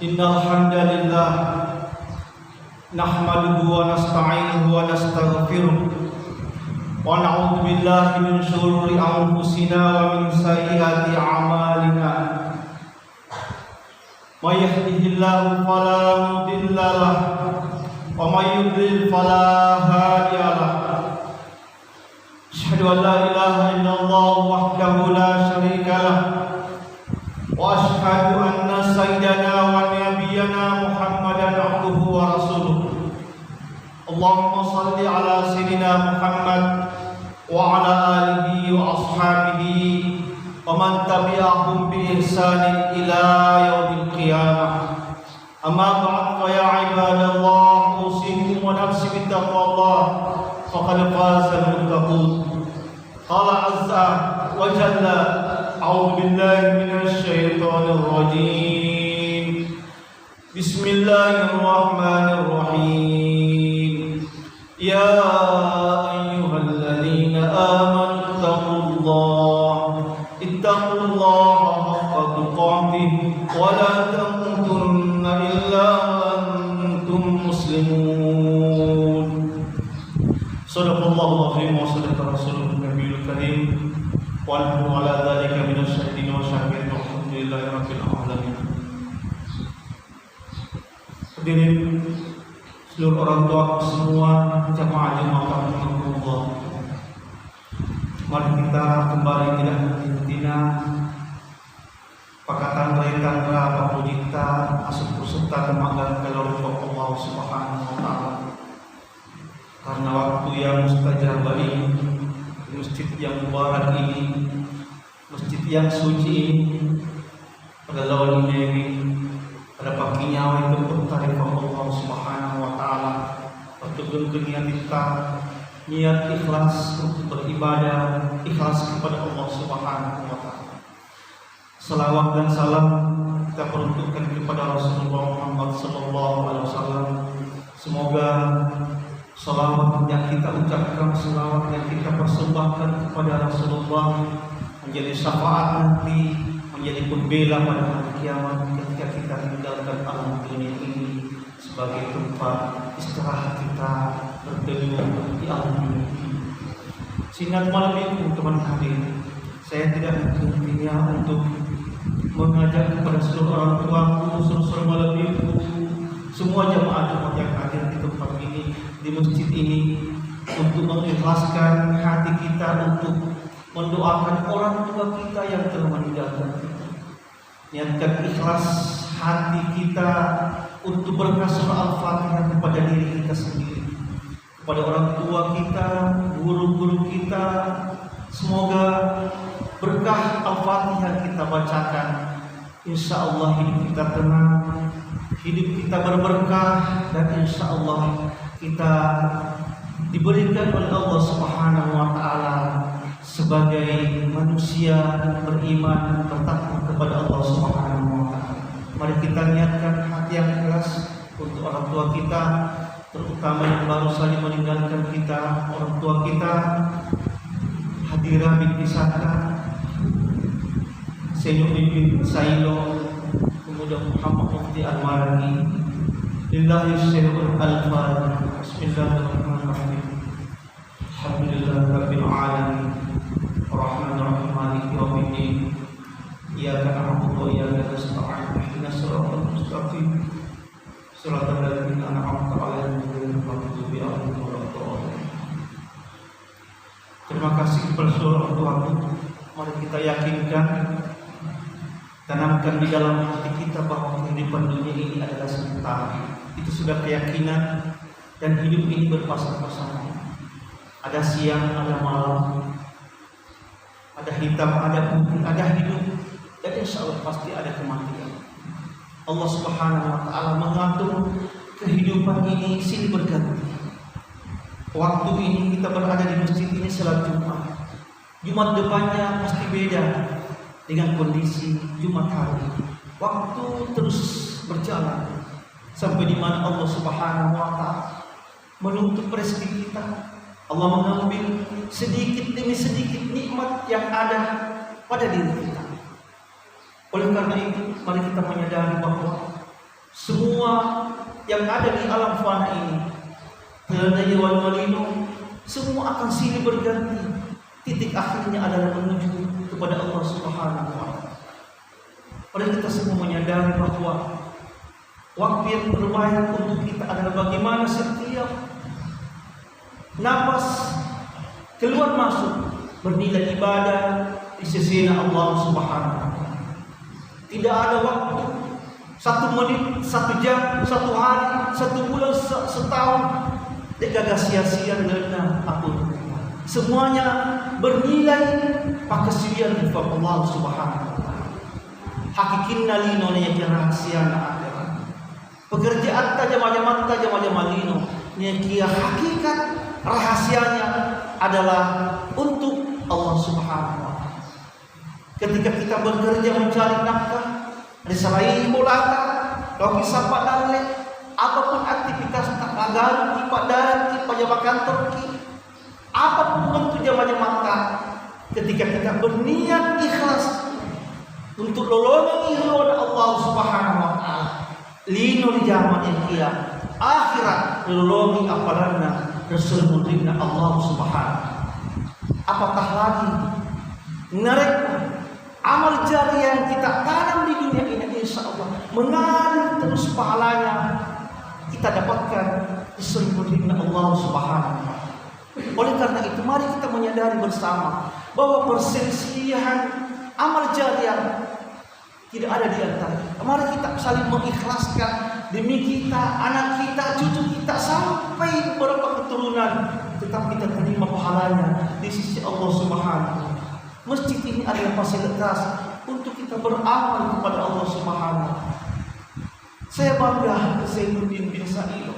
Innal hamdalillah nahmaduhu wa nasta'inuhu wa nastaghfiruh wa na'udzu billahi min shururi anfusina wa min sayyiati a'malina. May yahdihillahu fala mudilla lahu wa may yudlil fala hadiya lahu. Asyhadu an la ilaha illallah wahdahu la syarika lahu wa asyhadu anna sayyidana wa nabiyyana Muhammadan abduhu wa rasuluh. Allahumma salli ala sayyidina Muhammad wa ala alihi wa ashabihi wa man tabi'ahum bi ihsanin ila yaumil qiyamah. Amma ba'd, fa ya ibadallah, usikum wa nafsi bittaqwallah faqad faza al-muttaqun. Qala azza wa jalla, a'udzu billahi minasy syaithanir rajim. Bismillahirrahmanirrahim. Ya ayyuhalladzina amanu ittaqullaha haqqa tuqatih wa la tamutunna illa wa antum muslimun. Shadaqallahu azim wa sadaqa rasulun nabiyul karim wa nahnu ala dzalika minasy syahidin wa syahidin walhamdulillahi rabbil alamin. Hadirin seluruh orang tua semua, jamaah rahimahumullah. Mari kita kembali tidak henti-hentinya pakatan raitan berapa pujita asal peserta kemanggan kalau Allah Subhanahu wa taala. Karena waktu yang mustajab ini, masjid yang mubarak ini, masjid yang suci ini, pada lawan ini, pada pagi nyawa itu bertarik Allah Subhanahu wa taala. Untuk niat kita, niat ikhlas untuk beribadah, ikhlas kepada Allah Subhanahu wa taala. Salawat dan salam kita peruntukkan kepada Rasulullah Muhammad sallallahu alaihi wasallam. Semoga salawat yang kita ucapkan, salawat yang kita persembahkan kepada Rasulullah menjadi syafaat nanti, menjadi pembela pada hari kiamat ketika kita tinggalkan alam dunia ini sebagai tempat istirahat kita berteduh di alam dunia ini. Sehingga malam ini teman hadirin, saya tidak hentinya untuk mengajak kepada seluruh orang tuaku, seluruh malam itu, semua jamaah yang hadir di tempat ini, di masjid ini, untuk mengikhlaskan hati kita untuk mendoakan orang tua kita yang telah meninggalkan kita. Niatkan ikhlas hati kita untuk berkasih Al-Fatihah kepada diri kita sendiri, kepada orang tua kita, guru-guru kita. Semoga berkah Al-Fatihah kita bacakan, insya Allah hidup kita tenang, hidup kita berberkah, dan insya Allah kita diberikan oleh Allah Subhanahu wa taala sebagai manusia beriman, bertakwa kepada Allah Subhanahu wa taala. Mari kita niatkan hati yang ikhlas untuk orang tua kita, terutama yang baru saja meninggalkan kita, orang tua kita Hadirah binti Saka, Sayyid bin Sailo, kemudian Muhammad Mufti Al-Marani. Lillahi syai'un al-Fatihah. Bismillahirrahmanirrahim. Alhamdulillahirabbil alamin. Arrahmanir rahim, maliki yaumiddin. Iyyaka na'budu wa iyyaka nasta'in. Ihdinas siratal mustaqim. Shiratal ladzina an'amta 'alaihim ghairil maghdubi 'alaihim waladdallin. Terima kasih kepada seluruh orang tuaku. Mari kita yakinkan, tanamkan di dalam hati kita bahwa kehidupan dunia ini adalah sementara. Itu sudah keyakinan, dan hidup ini berpasang-pasangan. Ada siang, ada malam, ada hitam, ada putih, ada hidup, dan insya Allah pasti ada kematian. Allah Subhanahu wa taala mengatur kehidupan ini silih berganti. Waktu ini kita berada di masjid ini salat Jumat. Jumat depannya pasti beda dengan kondisi Jumat hari. Waktu terus berjalan sampai di mana Allah Subhanahu wa taala menuntut rezeki kita. Allah mengambil sedikit demi sedikit nikmat yang ada pada diri kita. Oleh karena itu, mari kita menyadari bahwa Semua yang ada di alam fana ini, Telanaya wal Malino, semua akan silih berganti. Titik akhirnya adalah menuju kepada Allah Subhanahu wa Ta'ala. Oleh kita semua menyadari bahwa waktu yang terbaik untuk kita adalah bagaimana setiap napas keluar masuk bernilai ibadah di sisi Allah Subhanahu wa Ta'ala. Tidak ada waktu 1 menit, 1 jam, 1 hari, 1 bulan, setahun gagal sia-sia dengan apa. Semuanya bernilai pakai sian di Allah Subhanahu wa Ta'ala. Hakikinna lino ne rahasia na akhirat. Pekerjaan ta jama-jama lino ne kia hakikat rahasianya adalah untuk Allah Subhanahu wa Ta'ala. Ketika kita bekerja mencari nafkah dari selain bolata, kalau kisah padale, apapun aktivitas tak lagar, kipak darat, kipak jama kantor, apapun bentuk jama-jama, ketika kita berniat ikhlas untuk lolongi ridha Allah Subhanahu wa Ta'ala, lino di zaman yang kia akhirat lolongi apalana Rasul mudrikna Allah Subhanahu. Apatah lagi mereka amal jariah yang kita tanam di dunia ini, insya Allah mengalir terus pahalanya kita dapatkan Rasul mudrikna Allah Subhanahu. Oleh karena itu mari kita menyadari bersama bahwa perselisihan amal jariah tidak ada di antara kita. Mari kita saling mengikhlaskan demi kita, anak kita, cucu kita sampai beberapa keturunan, tetap kita terima pahalanya di sisi Allah Subhanahu. Masjid ini adalah fasilitas untuk kita beramal kepada Allah Subhanahu. Saya bangga Zainuddin bin Sa'id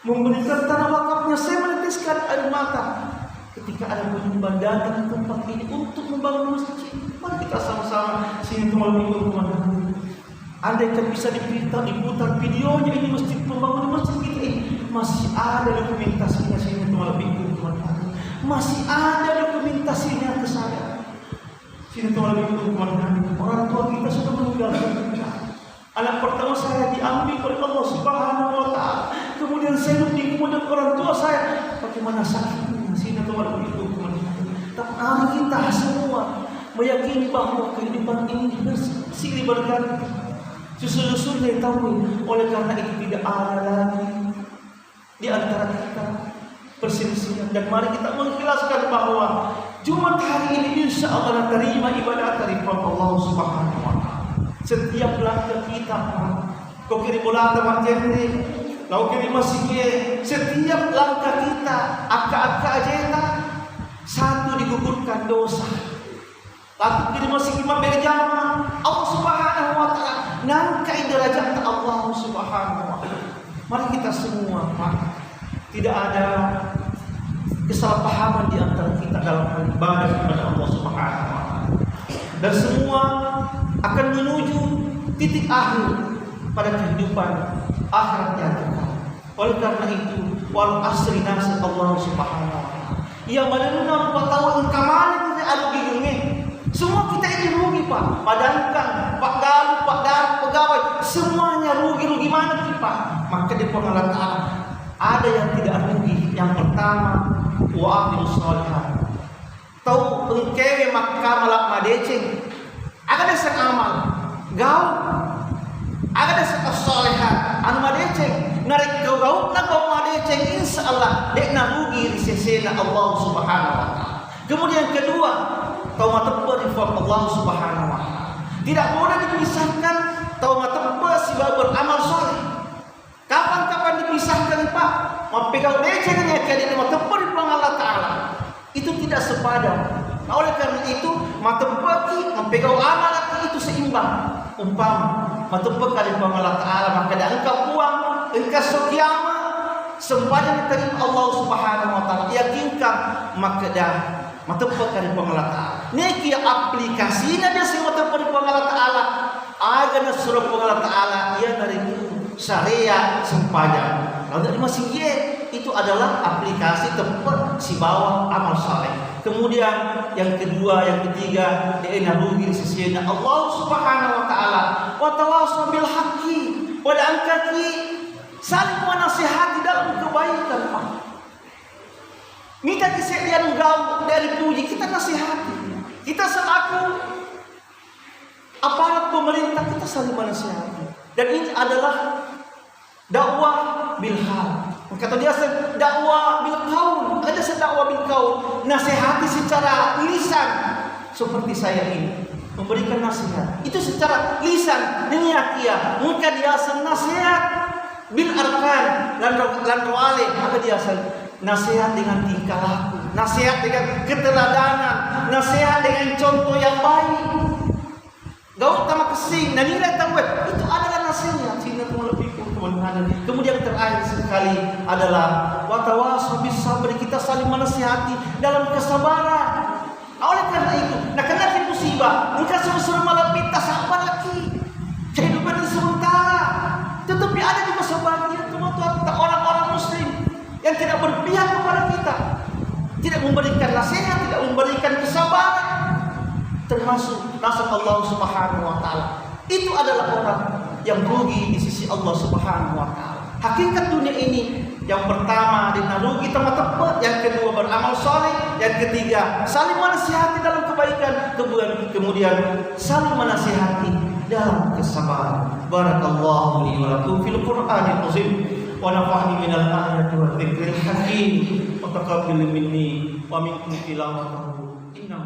memberikan tanah wakafnya. Saya meneteskan air mata ketika ada penyumbang datang ke tempat ini untuk membangun masjid. Mari kita sama-sama sini teman-teman. Andai kan bisa diputar videonya ini masjid, pembangunan masjid ini masih ada dokumentasinya sini teman-teman. Masih ada dokumentasinya ke saya. Sini teman-teman. Orang tua kita sudah meninggal. Anak pertama saya diambil oleh Allah Subhanahu wa Ta'ala. Kemudian saya kemudian orang tua saya. Bagaimana sakitnya sini teman-teman. Tapi kita semua meyakini bahwa kehidupan ini silih berganti, susul-susul tahu. Oleh karena itu tidak ada lagi di antara kita perselisihan, dan mari kita mengikhlaskan bahwa Jumat hari ini insya Allah terima ibadah dari Allah Subhanahu wa Ta'ala. Setiap langkah kita, kau kirim bola teman jadi, kau kirim masih setiap langkah kita, akak-akak jeta satu digugurkan dosa. Lalu kita masih iman berjamaah Allah Subhanahu wa Ta'ala, nangkai derajat Allah Subhanahu wa Ta'ala. Mari kita semua, tidak ada kesalahpahaman di antara kita dalam hal ibadah kepada Allah Subhanahu wa Ta'ala. Dan semua akan menuju titik akhir pada kehidupan akhirat yang kekal. Oleh karena itu, wal asri nasib Allah Subhanahu wa Ta'ala. Ia menenun tahu kamalan kita ada gigungnya. Semua kita ini rugi Pak. Padahkan Pak Galuh, Pak Dar, pegawai semuanya rugi mana sih Pak? Maka di Allah Ta'ala ada yang tidak rugi. Yang pertama, wa amilus sholihat. Tahu engkewe maka malak madeceng. Ada sang amal gaul, ada sang sholihat anu madeceng. Narik gaul nak gaul madeceng insyaallah dek na rugi di sisi Allah Subhanahu wa Ta'ala. Kemudian kedua, tahu matebal inform Allah Subhanahu wa Ta'ala. Tidak boleh dipisahkan tahu matebal si beramal soleh. Kapan-kapan dipisahkan Pak? Mau pegang becengnya jadi matebal inform Allah Ta'ala. Itu tidak sepadan. Nah, oleh karena itu matebal mempegang amal itu seimbang. Umpama matebal kali inform Allah Ta'ala maka dah engkau buang, engkau sokiama sempadan diterima Allah Subhanahu wa Ta'ala. Yakinkan maka dah matebal kali Allah Ta'ala. Niki aplikasinya dia semua matebal Allah Ta'ala. Agak suruh Allah Ta'ala ia dari syariat sempadan. Lalu dari masih itu adalah aplikasi tempat si bawa amal saleh. Kemudian yang kedua, yang ketiga, dia rugi di sisi Allah Subhanahu wa Ta'ala. Wa tawassaw bil haqqi. Wala kaki saling menasihati dalam kebaikan. Minta kesediaan engkau dari puji, kita nasihati. Kita selaku aparat pemerintah, kita saling menasihati. Dan ini adalah dakwah bil hal. Kata dia dakwah bil qaul, ada dakwah bil qaul, nasihati secara lisan seperti saya ini memberikan nasihat. Itu secara lisan, niat dia. Mungkin dia nasihat bil arkan dan roale, maka dia nasihat dengan tingkah laku, nasihat dengan keteladanan, nasihat dengan contoh yang baik. Gak utama kesing, dan nilai tangguh itu adalah nasihat. Sehingga lebih kemudian terakhir sekali adalah watawasau bis sabri, kita saling menasihati dalam kesabaran. Oleh karena itu, karena musibah, engkau suruh malam minta sabar lagi. Kehidupan ini sementara, tetapi ada juga sebagian teman-teman orang-orang Muslim yang tidak berpihak kepada kita, tidak memberikan nasihat, tidak memberikan kesabaran, termasuk nasab Allah Subhanahu wa taala. Itu adalah orang yang rugi di sisi Allah Subhanahu wa taala. Hakikat dunia ini, yang pertama rugi tempat-tempat, yang kedua beramal saleh, yang ketiga saling menasihati dalam kebaikan, kemudian saling menasihati dalam kesabaran. Barakallahu li wa lakum fil Qur'anil azim. ونفعني من الآية والذكر الحكيم وتقبل مني ومنكم تلاوته إنه